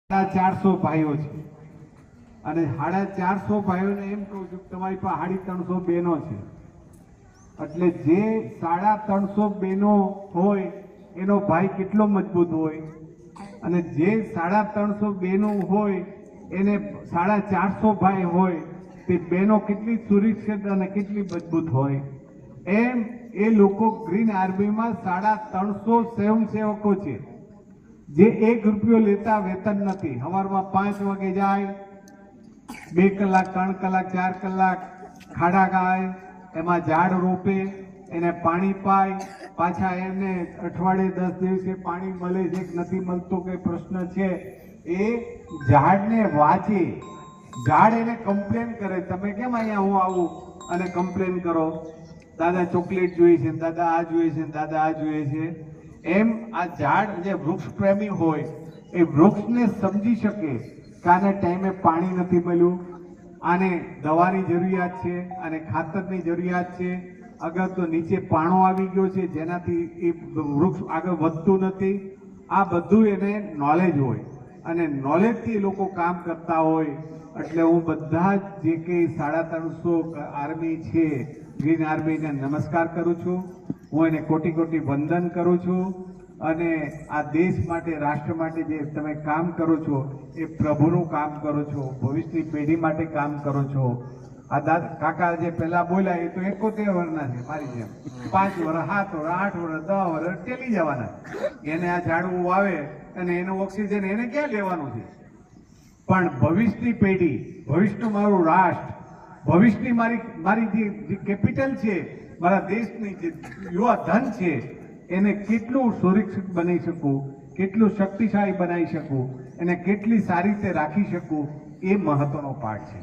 450 ભાઈઓ છે અને 450 ભાઈઓને એમ કહું છું કે તમારી પાસે 350 બહેનો છે, એટલે જે 350 બહેનો હોય એનો ભાઈ કેટલો મજબૂત હોય અને જે 350 બહેનો હોય એને 450 ભાઈ હોય તે બહેનો કેટલી સુરક્ષિત અને કેટલી મજબૂત હોય. એમ એ લોકો ગ્રીન આર્મીમાં 350 સ્વયંસેવકો છે જે 1 રૂપિયો લેતા વેતન નથી. સવારમાં 5 વાગે જાય, 2 કલાક 3 કલાક 4 કલાક ખાડા ગાય, એમાં ઝાડ રોપે, એને પાણી પાય, પાછા એને અઠવાડિયે 10 દિવસે પાણી મળે છે કે નથી મળતું કે પ્રશ્ન છે, એ ઝાડને વાંચે, ઝાડ એને કમ્પ્લેન કરે, તમે કેમ અહીંયા હું આવું અને કમ્પ્લેન કરો, દાદા ચોકલેટ જોઈએ છે, દાદા આ જોઈએ છે, દાદા આ જોઈએ છે. એમ આ ઝાડ જે વૃક્ષ પ્રેમી હોય એ વૃક્ષને સમજી શકે કે આને ટાઈમે પાણી નથી મળ્યું, આને દવાની જરૂરિયાત છે, આને ખાતરની જરૂરિયાત છે, અગર તો નીચે પાણો આવી ગયો છે જેનાથી એ વૃક્ષ આગળ વધતું નથી. આ બધું એને નોલેજ હોય અને નોલેજથી એ લોકો કામ કરતા હોય. એટલે હું બધા જ જે કંઈ 350 આર્મી છે ગ્રીન આર્મીને નમસ્કાર કરું છું. હું એને કોટી કોટી વંદન કરું છું અને આ દેશ માટે, રાષ્ટ્ર માટે જે તમે કામ કરો છો એ પ્રભુનું કામ કરો છો, ભવિષ્યની પેઢી માટે કામ કરો છો. આ કાકા જે પહેલા બોલ્યા એ તો 71 વર્ષના છે, મારી જેમ 5 વર્ષ 7 વર્ષ 8 વર્ષ 10 વર્ષ ટેલી જવાના. એને આ ઝાડવું વાવે અને એનું ઓક્સિજન એને ક્યાં લેવાનું છે? પણ ભવિષ્યની પેઢી, ભવિષ્યનું મારું રાષ્ટ્ર, ભવિષ્યની મારી જે કેપિટલ છે, મારા દેશની જે યુવા ધન છે, એને કેટલું સુરક્ષિત બનાવી શકું, કેટલું શક્તિશાળી બનાવી શકું, એને કેટલી સારી રીતે રાખી શકું, એ મહત્વનો પાઠ છે.